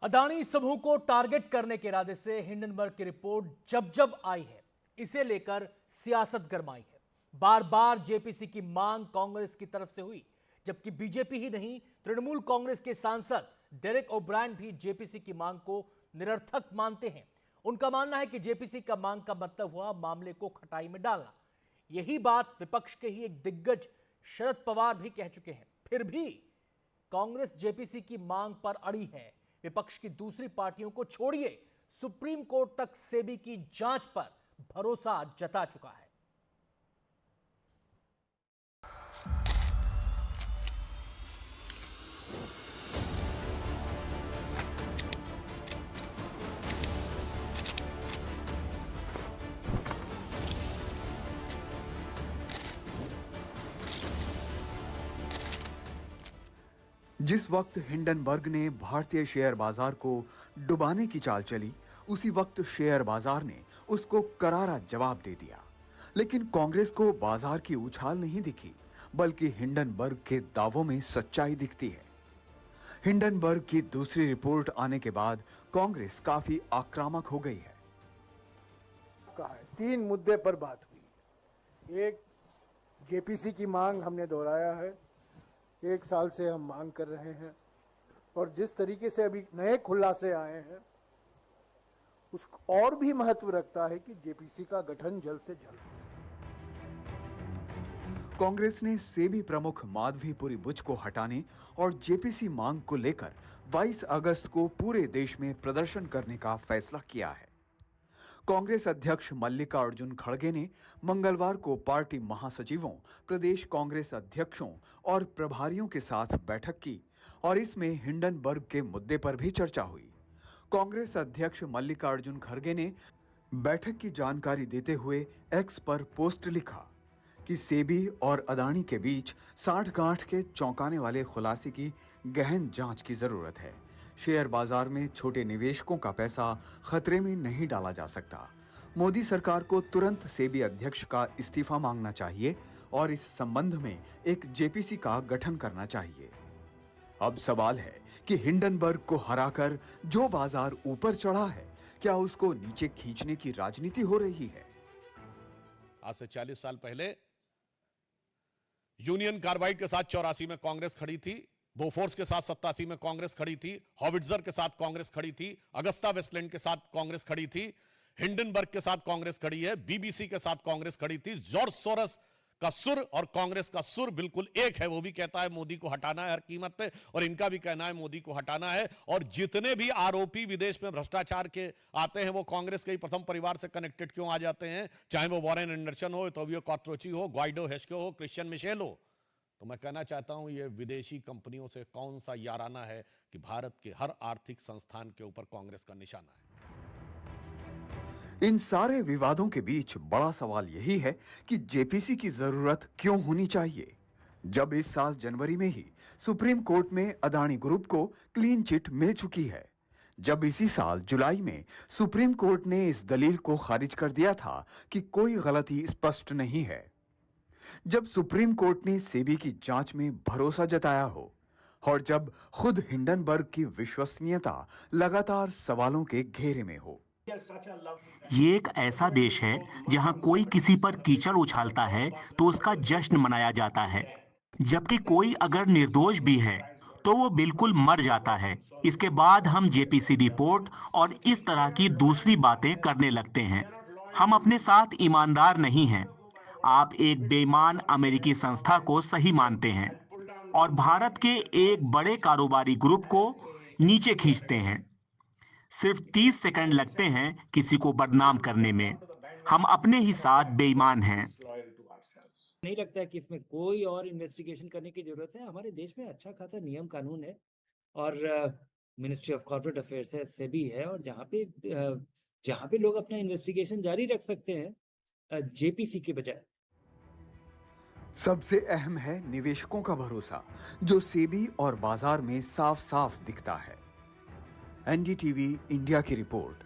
अदानी समूह को टारगेट करने के इरादे से हिंडनबर्ग की रिपोर्ट जब जब आई है, इसे लेकर सियासत गरमाई है। बार बार जेपीसी की मांग कांग्रेस की तरफ से हुई, जबकि बीजेपी ही नहीं, तृणमूल कांग्रेस के सांसद डेरेक ओब्रायन भी जेपीसी की मांग को निरर्थक मानते हैं। उनका मानना है कि जेपीसी का मांग का मतलब हुआ मामले को खटाई में डालना। यही बात विपक्ष के ही एक दिग्गज शरद पवार भी कह चुके हैं। फिर भी कांग्रेस जेपीसी की मांग पर अड़ी है। विपक्ष की दूसरी पार्टियों को छोड़िए, सुप्रीम कोर्ट तक सेबी की जांच पर भरोसा जता चुका है। जिस वक्त हिंडनबर्ग ने भारतीय शेयर बाजार को डुबाने की चाल चली, उसी वक्त शेयर बाजार ने उसको करारा जवाब दे दिया। लेकिन कांग्रेस को बाजार की उछाल नहीं दिखी, बल्कि हिंडनबर्ग के दावों में सच्चाई दिखती है। हिंडनबर्ग की दूसरी रिपोर्ट आने के बाद कांग्रेस काफी आक्रामक हो गई है। तीन मुद्दे पर बात हुई। एक, जेपीसी की मांग हमने दोहराया है, 1 साल से हम मांग कर रहे हैं, और जिस तरीके से अभी नए खुलासे आए हैं उस और भी महत्व रखता है कि जेपीसी का गठन जल्द से जल्द। कांग्रेस ने सेबी प्रमुख माधवीपुरी बुच को हटाने और जेपीसी मांग को लेकर 22 अगस्त को पूरे देश में प्रदर्शन करने का फैसला किया है। कांग्रेस अध्यक्ष मल्लिकार्जुन खड़गे ने मंगलवार को पार्टी महासचिवों, प्रदेश कांग्रेस अध्यक्षों और प्रभारियों के साथ बैठक की और इसमें हिंडनबर्ग के मुद्दे पर भी चर्चा हुई। कांग्रेस अध्यक्ष मल्लिकार्जुन खड़गे ने बैठक की जानकारी देते हुए एक्स पर पोस्ट लिखा कि सेबी और अदानी के बीच साठगांठ के चौंकाने वाले खुलासे की गहन जांच की जरूरत है। शेयर बाजार में छोटे निवेशकों का पैसा खतरे में नहीं डाला जा सकता। मोदी सरकार को तुरंत सेबी अध्यक्ष का इस्तीफा मांगना चाहिए और इस संबंध में एक जेपीसी का गठन करना चाहिए। अब सवाल है कि हिंडनबर्ग को हराकर जो बाजार ऊपर चढ़ा है, क्या उसको नीचे खींचने की राजनीति हो रही है? आज से 40 साल पहले यूनियन कार्बाइड के साथ 84 में कांग्रेस खड़ी थी, बोफोर्स के साथ 87 में कांग्रेस खड़ी थी, हॉविट्जर के साथ कांग्रेस खड़ी थी, अगस्ता वेस्टलैंड के साथ कांग्रेस खड़ी थी, हिंडनबर्ग के साथ कांग्रेस खड़ी है, बीबीसी के साथ कांग्रेस खड़ी थी। जॉर्ज सोरस का सुर और कांग्रेस का सुर बिल्कुल एक है। वो भी कहता है मोदी को हटाना है हर कीमत पे, और इनका भी कहना है मोदी को हटाना है। और जितने भी आरोपी विदेश में भ्रष्टाचार के आते हैं वो कांग्रेस के ही प्रथम परिवार से कनेक्टेड क्यों आ जाते हैं, चाहे वो वॉरेन एंडरसन हो, तोवियो कॉट्रोची हो, ग्वाइडो हेस्को हो, क्रिश्चियन मिशेल हो। तो मैं कहना चाहता हूं ये विदेशी कंपनियों से कौन सा याराना है कि भारत के हर आर्थिक संस्थान के ऊपर कांग्रेस का निशाना है। इन सारे विवादों के बीच बड़ा सवाल यही है कि जेपीसी की जरूरत क्यों होनी चाहिए, जब इस साल जनवरी में ही सुप्रीम कोर्ट में अदानी ग्रुप को क्लीन चिट मिल चुकी है, जब इसी साल जुलाई में सुप्रीम कोर्ट ने इस दलील को खारिज कर दिया था कि कोई गलती स्पष्ट नहीं है, जब सुप्रीम कोर्ट ने सेबी की जांच में भरोसा जताया हो, और जब खुद हिंडनबर्ग की विश्वसनीयता लगातार सवालों के घेरे में हो। ये एक ऐसा देश है जहां कोई किसी पर कीचड़ उछालता है तो उसका जश्न मनाया जाता है, जबकि कोई अगर निर्दोष भी है तो वो बिल्कुल मर जाता है। इसके बाद हम जेपीसी रिपोर्ट और इस तरह की दूसरी बातें करने लगते हैं। हम अपने साथ ईमानदार नहीं हैं। आप एक बेईमान अमेरिकी संस्था को सही मानते हैं और भारत के एक बड़े कारोबारी ग्रुप को नीचे खींचते हैं। सिर्फ 30 सेकंड लगते हैं किसी को बदनाम करने में। हम अपने ही साथ बेईमान हैं। नहीं लगता है कि इसमें कोई और इन्वेस्टिगेशन करने की जरूरत है। हमारे देश में अच्छा खासा नियम कानून है और मिनिस्ट्री ऑफ कॉर्पोरेट अफेयर्स है, सेबी है, और जहाँ पे लोग अपना इन्वेस्टिगेशन जारी रख सकते हैं जेपीसी के बजाय। सबसे अहम है निवेशकों का भरोसा, जो सेबी और बाजार में साफ साफ दिखता है। एनडीटीवी इंडिया की रिपोर्ट।